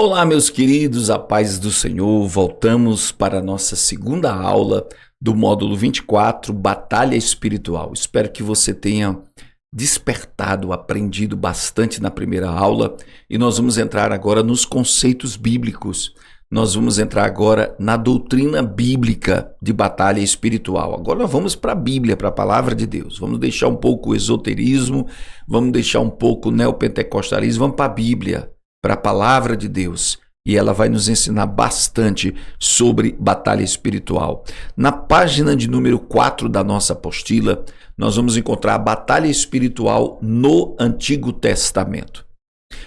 Olá, meus queridos, a paz do Senhor. Voltamos para a nossa segunda aula do módulo 24, Batalha Espiritual. Espero que você tenha despertado, aprendido bastante na primeira aula e nós vamos entrar agora nos conceitos bíblicos. Nós vamos entrar agora na doutrina bíblica de batalha espiritual. Agora nós vamos para a Bíblia, para a palavra de Deus. Vamos deixar um pouco o esoterismo, vamos deixar um pouco o neopentecostalismo, vamos para a Bíblia, para a palavra de Deus, e ela vai nos ensinar bastante sobre batalha espiritual. Na página de número 4 da nossa apostila, nós vamos encontrar a batalha espiritual no Antigo Testamento.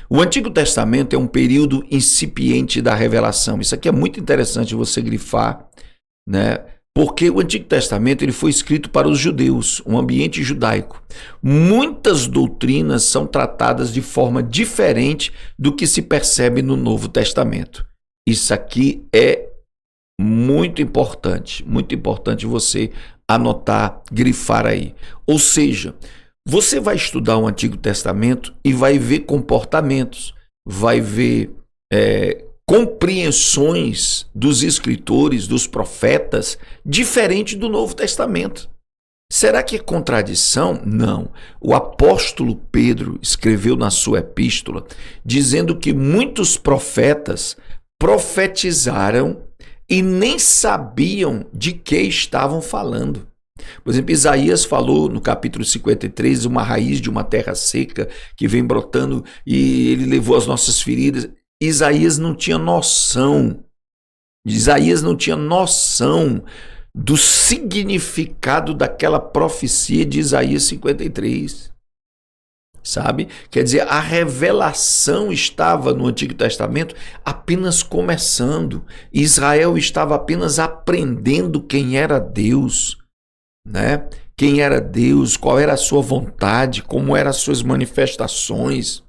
O Antigo Testamento é um período incipiente da revelação. Isso aqui é muito interessante você grifar, né? Porque o Antigo Testamento ele foi escrito para os judeus, um ambiente judaico. Muitas doutrinas são tratadas de forma diferente do que se percebe no Novo Testamento. Isso aqui é muito importante você anotar, grifar aí. Ou seja, você vai estudar o Antigo Testamento e vai ver comportamentos, vai ver compreensões dos escritores, dos profetas, diferente do Novo Testamento. Será que é contradição? Não. O apóstolo Pedro escreveu na sua epístola dizendo que muitos profetas profetizaram e nem sabiam de que estavam falando. Por exemplo, Isaías falou no capítulo 53, uma raiz de uma terra seca que vem brotando e ele levou as nossas feridas. Isaías não tinha noção do significado daquela profecia de Isaías 53, sabe? Quer dizer, a revelação estava no Antigo Testamento apenas começando. Israel estava apenas aprendendo quem era Deus, né? Quem era Deus, qual era a sua vontade, como eram as suas manifestações.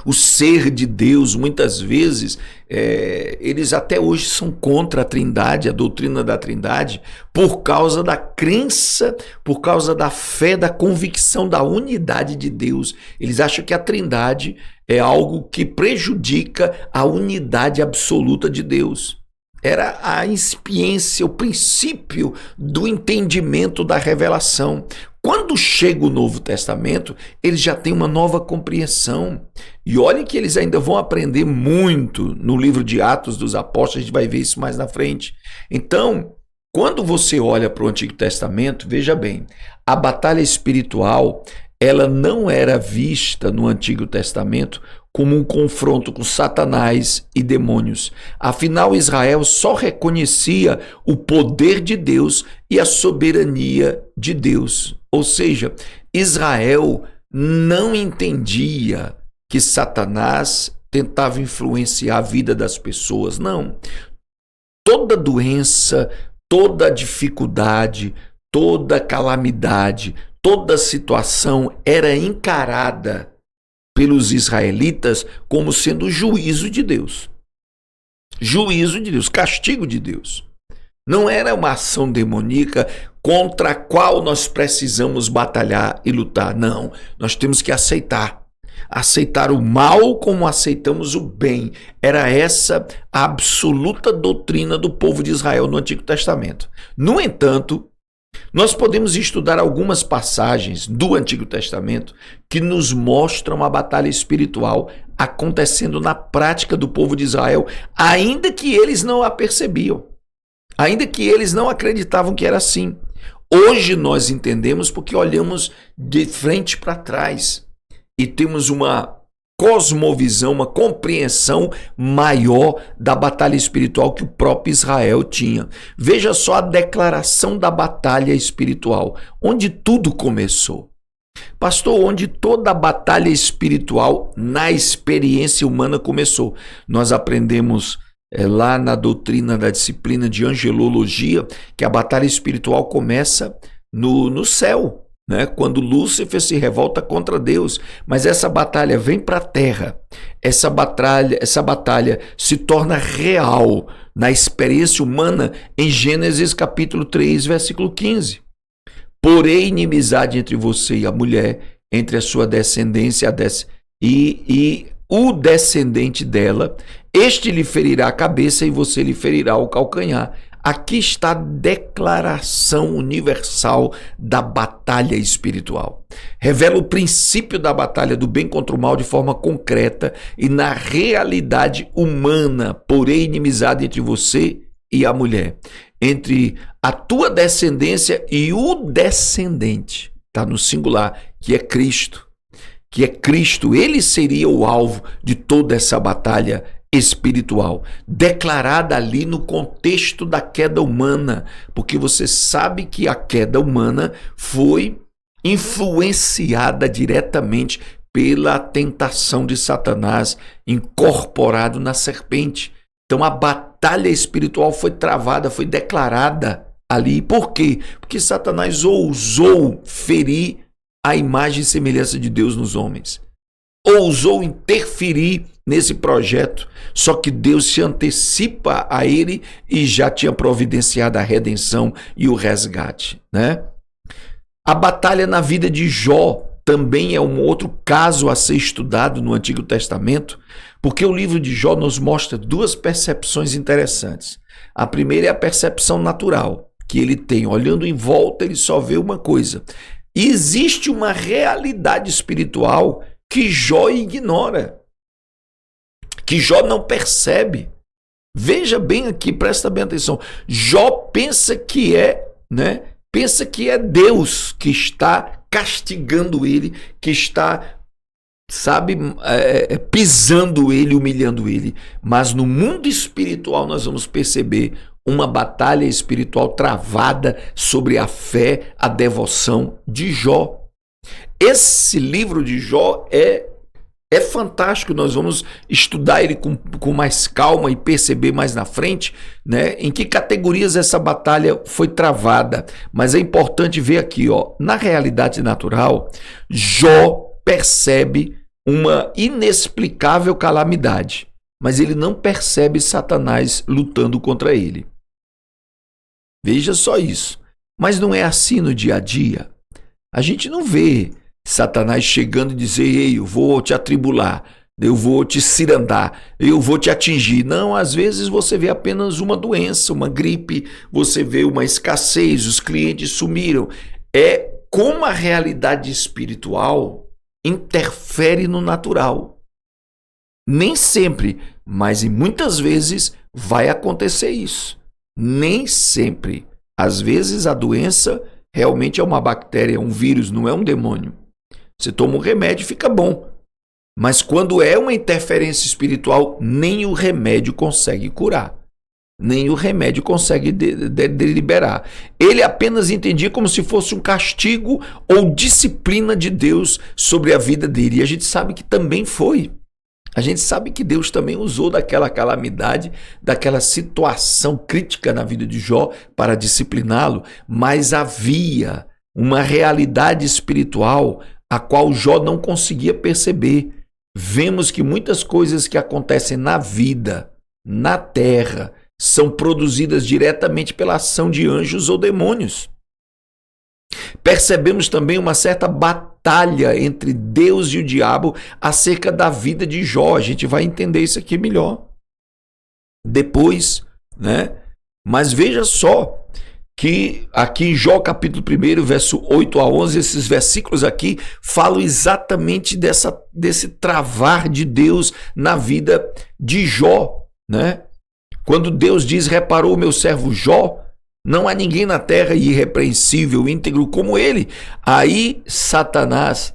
O ser de Deus, muitas vezes, eles até hoje são contra a Trindade, a doutrina da Trindade, por causa da crença, por causa da fé, da convicção da unidade de Deus. Eles acham que a Trindade é algo que prejudica a unidade absoluta de Deus. Era a incipiência, o princípio do entendimento da revelação. Quando chega o Novo Testamento, eles já têm uma nova compreensão. E olha que eles ainda vão aprender muito no livro de Atos dos Apóstolos, a gente vai ver isso mais na frente. Então, quando você olha para o Antigo Testamento, veja bem, a batalha espiritual, ela não era vista no Antigo Testamento como um confronto com Satanás e demônios. Afinal, Israel só reconhecia o poder de Deus e a soberania de Deus. Ou seja, Israel não entendia que Satanás tentava influenciar a vida das pessoas. Não. Toda doença, toda dificuldade, toda calamidade, toda situação era encarada pelos israelitas como sendo juízo de Deus. Juízo de Deus, castigo de Deus. Não era uma ação demoníaca contra a qual nós precisamos batalhar e lutar. Não, nós temos que aceitar. Aceitar o mal como aceitamos o bem. Era essa a absoluta doutrina do povo de Israel no Antigo Testamento. No entanto, nós podemos estudar algumas passagens do Antigo Testamento que nos mostram a batalha espiritual acontecendo na prática do povo de Israel, ainda que eles não a percebiam, ainda que eles não acreditavam que era assim. Hoje nós entendemos porque olhamos de frente para trás e temos uma cosmovisão, uma compreensão maior da batalha espiritual que o próprio Israel tinha. Veja só a declaração da batalha espiritual, onde tudo começou. Pastor, onde toda a batalha espiritual na experiência humana começou. Nós aprendemos lá na doutrina da disciplina de angelologia que a batalha espiritual começa no céu. Né? Quando Lúcifer se revolta contra Deus, mas essa batalha vem para a terra, essa batalha se torna real na experiência humana em Gênesis capítulo 3, versículo 15. Porém, inimizade entre você e a mulher, entre a sua descendência e o descendente dela, este lhe ferirá a cabeça e você lhe ferirá o calcanhar. Aqui está a declaração universal da batalha espiritual. Revela o princípio da batalha do bem contra o mal de forma concreta e na realidade humana, porém inimizade entre você e a mulher, entre a tua descendência e o descendente, está no singular, que é Cristo. Que é Cristo, ele seria o alvo de toda essa batalha espiritual, declarada ali no contexto da queda humana, porque você sabe que a queda humana foi influenciada diretamente pela tentação de Satanás incorporado na serpente. Então a batalha espiritual foi travada, foi declarada ali. Por quê? Porque Satanás ousou ferir a imagem e semelhança de Deus nos homens. Ousou interferir nesse projeto, só que Deus se antecipa a ele e já tinha providenciado a redenção e o resgate, né? A batalha na vida de Jó também é um outro caso a ser estudado no Antigo Testamento, porque o livro de Jó nos mostra duas percepções interessantes. A primeira é a percepção natural, que ele tem, olhando em volta, ele só vê uma coisa. Existe uma realidade espiritual que Jó ignora, que Jó não percebe. Veja bem aqui, presta bem atenção. Jó pensa que pensa que é Deus que está castigando ele, que está, pisando ele, humilhando ele. Mas no mundo espiritual nós vamos perceber uma batalha espiritual travada sobre a fé, a devoção de Jó. Esse livro de Jó é fantástico, nós vamos estudar ele com mais calma e perceber mais na frente, né, em que categorias essa batalha foi travada. Mas é importante ver aqui, na realidade natural, Jó percebe uma inexplicável calamidade, mas ele não percebe Satanás lutando contra ele. Veja só isso. Mas não é assim no dia a dia. A gente não vê Satanás chegando e dizer: ei, eu vou te atribular, eu vou te cirandar, eu vou te atingir. Não, às vezes você vê apenas uma doença, uma gripe, você vê uma escassez, os clientes sumiram. É como a realidade espiritual interfere no natural. Nem sempre, mas em muitas vezes vai acontecer isso. Nem sempre. Às vezes a doença realmente é uma bactéria, é um vírus, não é um demônio. Você toma um remédio e fica bom. Mas quando é uma interferência espiritual, nem o remédio consegue curar. Nem o remédio consegue deliberar. Ele apenas entendia como se fosse um castigo ou disciplina de Deus sobre a vida dele. E a gente sabe que também foi. A gente sabe que Deus também usou daquela calamidade, daquela situação crítica na vida de Jó para discipliná-lo, mas havia uma realidade espiritual a qual Jó não conseguia perceber. Vemos que muitas coisas que acontecem na vida, na terra, são produzidas diretamente pela ação de anjos ou demônios. Percebemos também uma certa batalha entre Deus e o diabo acerca da vida de Jó. A gente vai entender isso aqui melhor depois, né? Mas veja só que aqui em Jó capítulo 1, verso 8 a 11, esses versículos aqui falam exatamente desse travar de Deus na vida de Jó, né? Quando Deus diz: reparou o meu servo Jó, não há ninguém na terra irrepreensível, íntegro como ele. Aí Satanás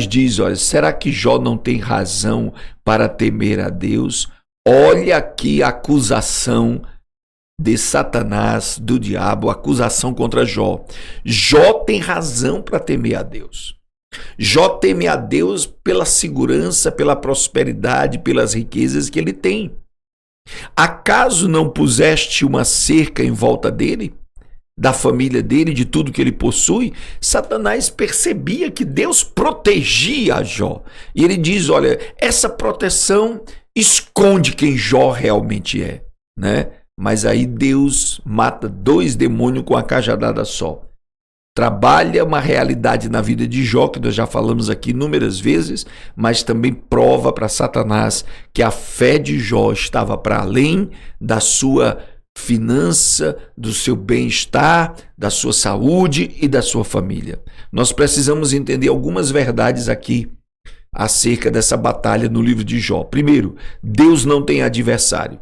diz: olha, será que Jó não tem razão para temer a Deus? Olha aqui a acusação de Satanás, do diabo, acusação contra Jó. Jó tem razão para temer a Deus. Jó teme a Deus pela segurança, pela prosperidade, pelas riquezas que ele tem. Acaso não puseste uma cerca em volta dele, da família dele, de tudo que ele possui? Satanás percebia que Deus protegia Jó. E ele diz: olha, essa proteção esconde quem Jó realmente é, né? Mas aí Deus mata 2 demônios com a cajadada só. trabalha uma realidade na vida de Jó, que nós já falamos aqui inúmeras vezes, mas também prova para Satanás que a fé de Jó estava para além da sua finança, do seu bem-estar, da sua saúde e da sua família. Nós precisamos entender algumas verdades aqui acerca dessa batalha no livro de Jó. Primeiro, Deus não tem adversário.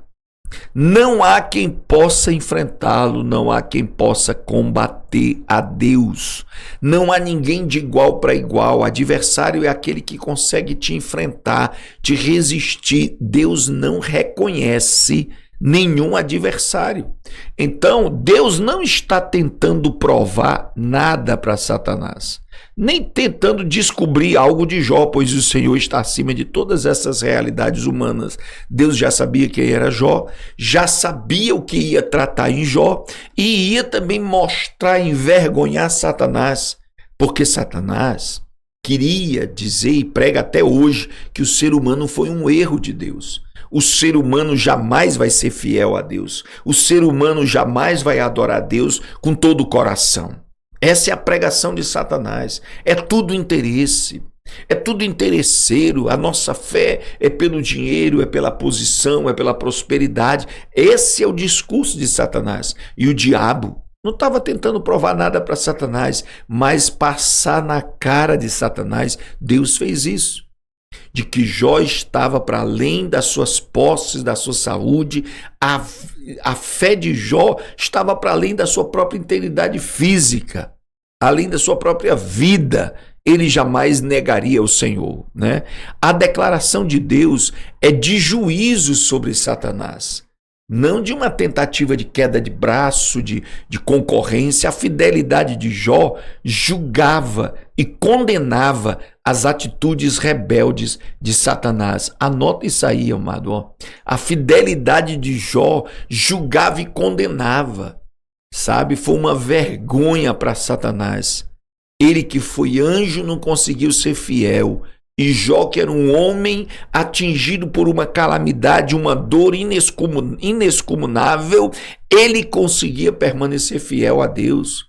Não há quem possa enfrentá-lo, não há quem possa combater a Deus. Não há ninguém de igual para igual. O adversário é aquele que consegue te enfrentar, te resistir. Deus não reconhece nenhum adversário. Então, Deus não está tentando provar nada para Satanás, nem tentando descobrir algo de Jó, pois o Senhor está acima de todas essas realidades humanas. Deus já sabia quem era Jó, já sabia o que ia tratar em Jó e ia também mostrar, envergonhar Satanás, porque Satanás queria dizer e prega até hoje que o ser humano foi um erro de Deus. O ser humano jamais vai ser fiel a Deus. O ser humano jamais vai adorar a Deus com todo o coração. Essa é a pregação de Satanás. É tudo interesse. É tudo interesseiro. A nossa fé é pelo dinheiro, é pela posição, é pela prosperidade. Esse é o discurso de Satanás. E o diabo não estava tentando provar nada para Satanás, mas passar na cara de Satanás. Deus fez isso. De que Jó estava para além das suas posses, da sua saúde, a fé de Jó estava para além da sua própria integridade física, além da sua própria vida. Ele jamais negaria o Senhor, né? A declaração de Deus é de juízo sobre Satanás, não de uma tentativa de queda de braço, de concorrência. A fidelidade de Jó julgava e condenava as atitudes rebeldes de Satanás. Anota isso aí, amado. Ó. A fidelidade de Jó julgava e condenava. Sabe? Foi uma vergonha para Satanás. Ele que foi anjo não conseguiu ser fiel. E Jó, que era um homem atingido por uma calamidade, uma dor inexcomunável, ele conseguia permanecer fiel a Deus.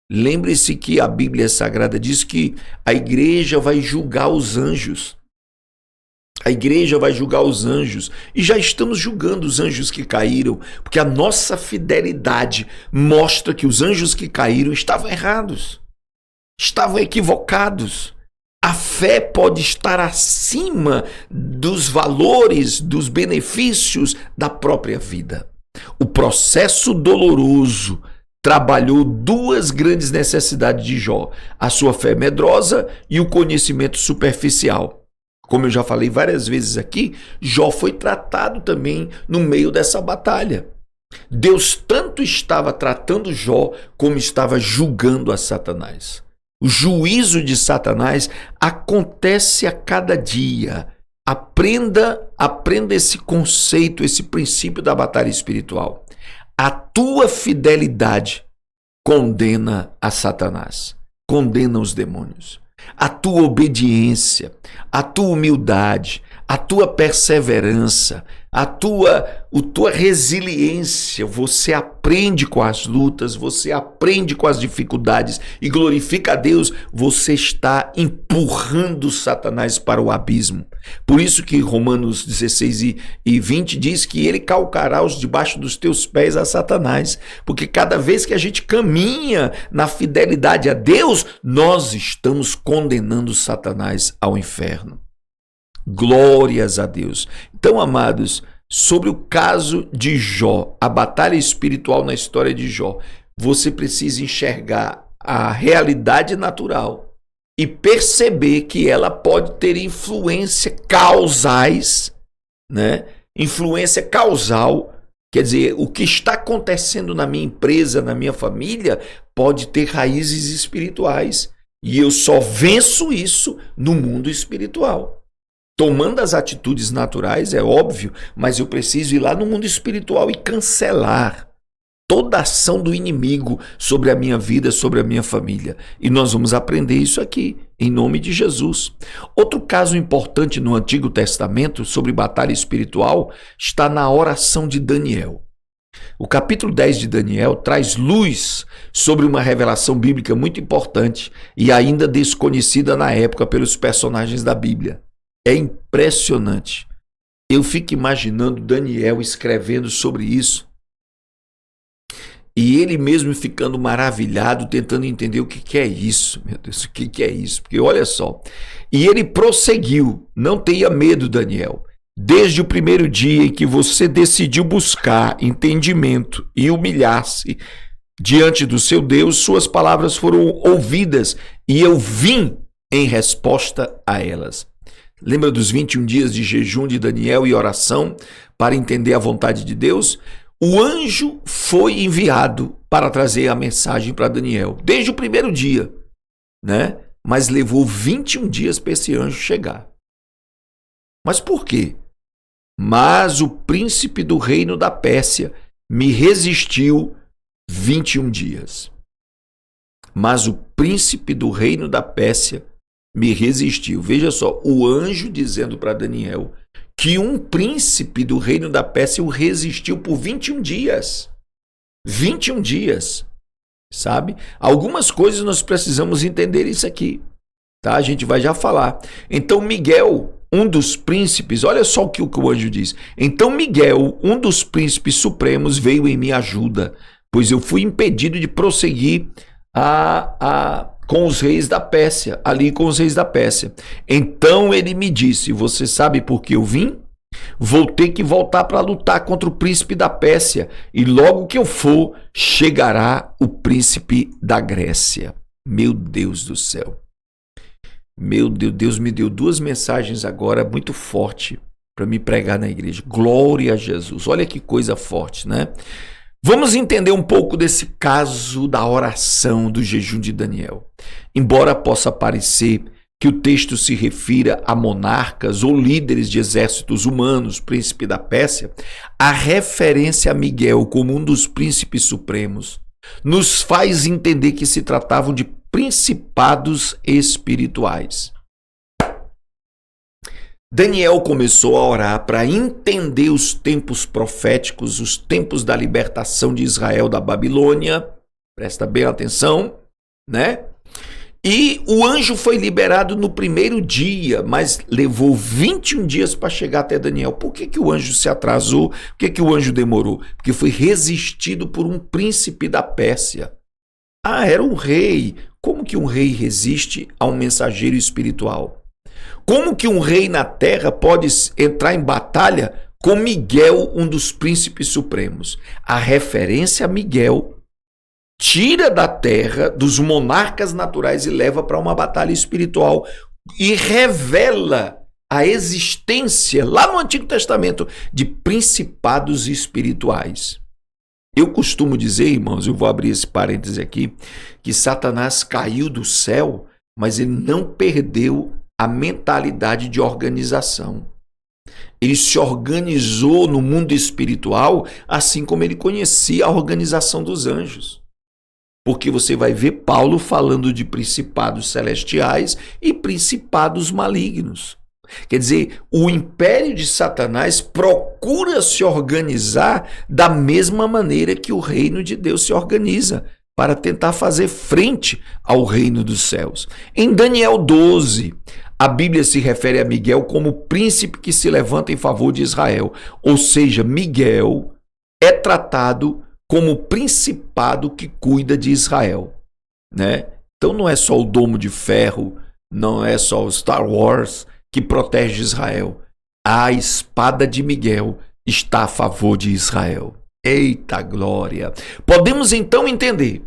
Lembre-se que a Bíblia Sagrada diz que a igreja vai julgar os anjos. A igreja vai julgar os anjos. E já estamos julgando os anjos que caíram, porque a nossa fidelidade mostra que os anjos que caíram estavam errados, estavam equivocados. A fé pode estar acima dos valores, dos benefícios da própria vida. O processo doloroso trabalhou duas grandes necessidades de Jó: a sua fé medrosa e o conhecimento superficial. Como eu já falei várias vezes aqui, Jó foi tratado também no meio dessa batalha. Deus tanto estava tratando Jó como estava julgando a Satanás. O juízo de Satanás acontece a cada dia. Aprenda esse conceito, esse princípio da batalha espiritual. A tua fidelidade condena a Satanás, condena os demônios. A tua obediência, a tua humildade, a tua perseverança, a tua resiliência, você aprende com as lutas, você aprende com as dificuldades e glorifica a Deus, você está empurrando Satanás para o abismo. Por isso que Romanos 16 e 20 diz que ele calcará os debaixo dos teus pés a Satanás, porque cada vez que a gente caminha na fidelidade a Deus, nós estamos condenando Satanás ao inferno. Glórias a Deus. Então, amados, sobre o caso de Jó, a batalha espiritual na história de Jó, você precisa enxergar a realidade natural e perceber que ela pode ter influência causais, né? Influência causal, quer dizer, o que está acontecendo na minha empresa, na minha família, pode ter raízes espirituais. E eu só venço isso no mundo espiritual. Tomando as atitudes naturais, é óbvio, mas eu preciso ir lá no mundo espiritual e cancelar toda ação do inimigo sobre a minha vida, sobre a minha família. E nós vamos aprender isso aqui, em nome de Jesus. Outro caso importante no Antigo Testamento sobre batalha espiritual está na oração de Daniel. O capítulo 10 de Daniel traz luz sobre uma revelação bíblica muito importante e ainda desconhecida na época pelos personagens da Bíblia. É impressionante. Eu fico imaginando Daniel escrevendo sobre isso e ele mesmo ficando maravilhado, tentando entender o que é isso, meu Deus, o que é isso? Porque olha só, e ele prosseguiu, não tenha medo, Daniel. Desde o primeiro dia em que você decidiu buscar entendimento e humilhar-se diante do seu Deus, suas palavras foram ouvidas e eu vim em resposta a elas. Lembra dos 21 dias de jejum de Daniel e oração para entender a vontade de Deus? O anjo foi enviado para trazer a mensagem para Daniel, desde o primeiro dia, né? Mas levou 21 dias para esse anjo chegar. Mas por quê? Mas o príncipe do reino da Pérsia me resistiu 21 dias. Mas o príncipe do reino da Pérsia me resistiu. Veja só, o anjo dizendo para Daniel que um príncipe do reino da Pérsia o resistiu por 21 dias. 21 dias, sabe? Algumas coisas nós precisamos entender isso aqui, tá? A gente vai já falar. Então Miguel, um dos príncipes, olha só o que o anjo diz. Então Miguel, um dos príncipes supremos, veio em minha ajuda, pois eu fui impedido de prosseguir com os reis da Pérsia, ali com os reis da Pérsia. Então ele me disse, você sabe por que eu vim? Vou ter que voltar para lutar contra o príncipe da Pérsia, e logo que eu for, chegará o príncipe da Grécia. Meu Deus do céu. Meu Deus, Deus me deu duas mensagens agora muito fortes para me pregar na igreja. Glória a Jesus. Olha que coisa forte, né? Vamos entender um pouco desse caso da oração do jejum de Daniel. Embora possa parecer que o texto se refira a monarcas ou líderes de exércitos humanos, príncipe da Pérsia, a referência a Miguel como um dos príncipes supremos nos faz entender que se tratavam de principados espirituais. Daniel começou a orar para entender os tempos proféticos, os tempos da libertação de Israel da Babilônia. Presta bem atenção, né? E o anjo foi liberado no primeiro dia, mas levou 21 dias para chegar até Daniel. Por que o anjo se atrasou? Por que o anjo demorou? Porque foi resistido por um príncipe da Pérsia. Ah, era um rei. Como que um rei resiste a um mensageiro espiritual? Como que um rei na terra pode entrar em batalha com Miguel, um dos príncipes supremos? A referência a Miguel tira da terra, dos monarcas naturais, e leva para uma batalha espiritual e revela a existência, lá no Antigo Testamento, de principados espirituais. Eu costumo dizer, irmãos, eu vou abrir esse parêntese aqui, que Satanás caiu do céu, mas ele não perdeu a mentalidade de organização. Ele se organizou no mundo espiritual, assim como ele conhecia a organização dos anjos. Porque você vai ver Paulo falando de principados celestiais e principados malignos. Quer dizer, o império de Satanás procura se organizar da mesma maneira que o reino de Deus se organiza, para tentar fazer frente ao reino dos céus. Em Daniel 12, a Bíblia se refere a Miguel como príncipe que se levanta em favor de Israel. Ou seja, Miguel é tratado como principado que cuida de Israel, né? Então não é só o domo de ferro, não é só o Star Wars que protege Israel. A espada de Miguel está a favor de Israel. Eita glória! Podemos então entender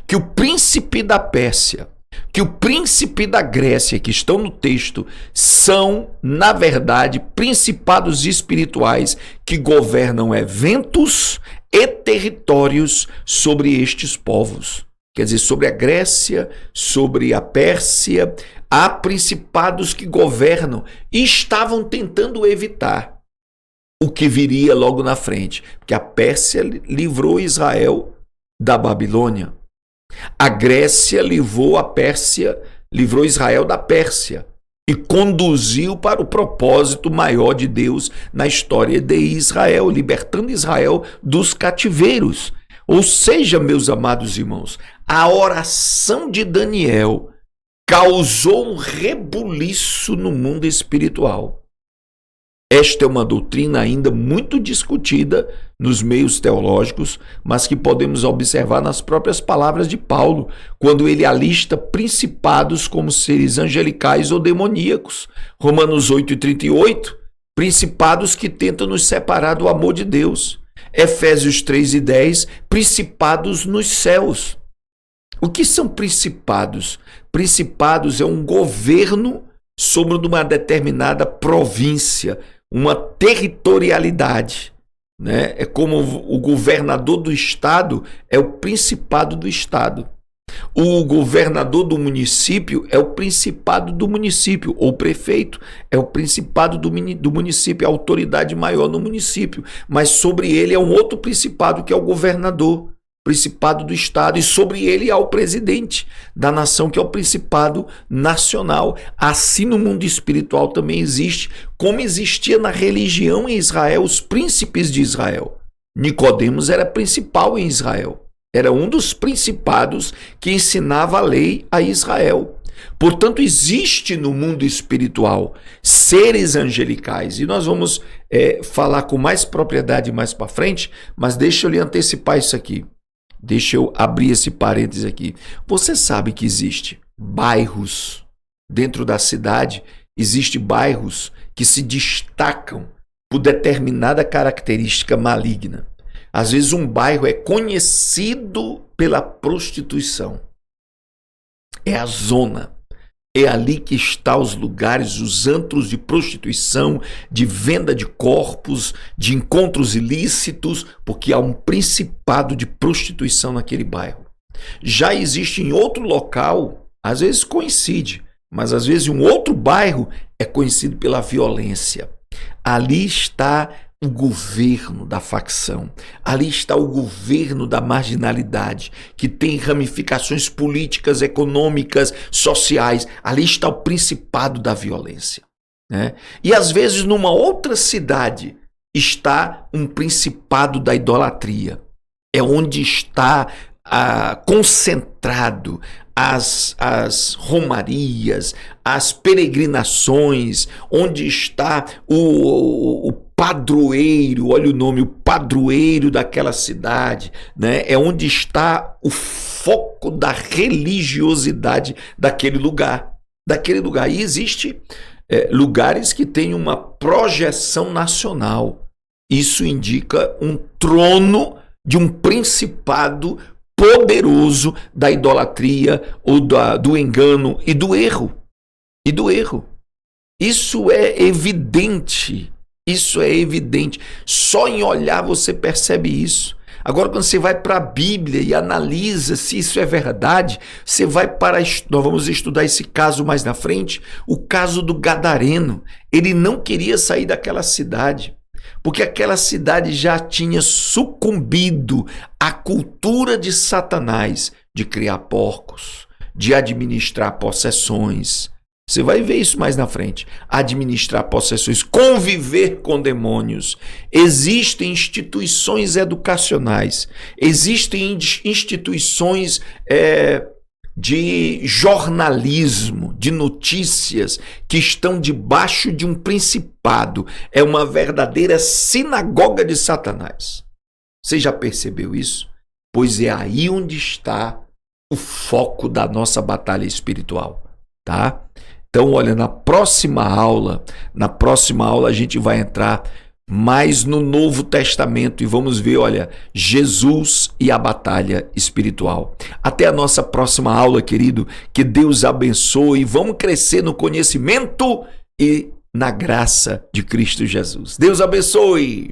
que o príncipe da Pérsia, que o príncipe da Grécia, que estão no texto, são, na verdade, principados espirituais que governam eventos e territórios sobre estes povos. Quer dizer, sobre a Grécia, sobre a Pérsia, há principados que governam e estavam tentando evitar o que viria logo na frente, porque a Pérsia livrou Israel da Babilônia. A Grécia livrou Israel da Pérsia. e conduziu para o propósito maior de Deus na história de Israel, libertando Israel dos cativeiros. Ou seja, meus amados irmãos, a oração de Daniel causou um rebuliço no mundo espiritual. Esta é uma doutrina ainda muito discutida nos meios teológicos, mas que podemos observar nas próprias palavras de Paulo, quando ele alista principados como seres angelicais ou demoníacos. Romanos 8:38, principados que tentam nos separar do amor de Deus. Efésios 3:10, principados nos céus. O que são principados? Principados é um governo sobre uma determinada província, uma territorialidade, né? É como o governador do estado é o principado do estado. O governador do município é o principado do município, ou o prefeito é o principado do município, a autoridade maior no município, mas sobre ele é um outro principado que é o governador, principado do estado, e sobre ele há o presidente da nação, que é o principado nacional. Assim no mundo espiritual também existe, como existia na religião em Israel, os príncipes de Israel. Nicodemos era principal em Israel, era um dos principados que ensinava a lei a Israel. Portanto, existe no mundo espiritual seres angelicais, e nós vamos falar com mais propriedade mais para frente, mas deixa eu lhe antecipar isso aqui. Deixa eu abrir esse parênteses aqui. Você sabe que existe bairros dentro da cidade, existe bairros que se destacam por determinada característica maligna. Às vezes um bairro é conhecido pela prostituição. É a zona. É ali que estão os lugares, os antros de prostituição, de venda de corpos, de encontros ilícitos, porque há um principado de prostituição naquele bairro. Já existe em outro local, às vezes coincide, mas às vezes em um outro bairro é conhecido pela violência. Ali está o governo da facção, ali está o governo da marginalidade, que tem ramificações políticas, econômicas, sociais. Ali está o principado da violência, né? E às vezes numa outra cidade está um principado da idolatria. É onde está concentrado as romarias, as peregrinações, onde está o padroeiro, olha o nome, o padroeiro daquela cidade, né? É onde está o foco da religiosidade daquele lugar. E existe lugares que têm uma projeção nacional. Isso indica um trono de um principado poderoso da idolatria ou do engano e do erro. Isso é evidente. Só em olhar você percebe isso. Agora, quando você vai para a Bíblia e analisa se isso é verdade, você vai para... Nós vamos estudar esse caso mais na frente, o caso do Gadareno. Ele não queria sair daquela cidade, porque aquela cidade já tinha sucumbido à cultura de Satanás, de criar porcos, de administrar possessões. Você vai ver isso mais na frente. Administrar possessões, conviver com demônios. Existem instituições educacionais, existem instituições de jornalismo, de notícias, que estão debaixo de um principado. É uma verdadeira sinagoga de Satanás. Você já percebeu isso? Pois é aí onde está o foco da nossa batalha espiritual, tá? Então, olha, na próxima aula a gente vai entrar mais no Novo Testamento e vamos ver, olha, Jesus e a batalha espiritual. Até a nossa próxima aula, querido. Que Deus abençoe. Vamos crescer no conhecimento e na graça de Cristo Jesus. Deus abençoe.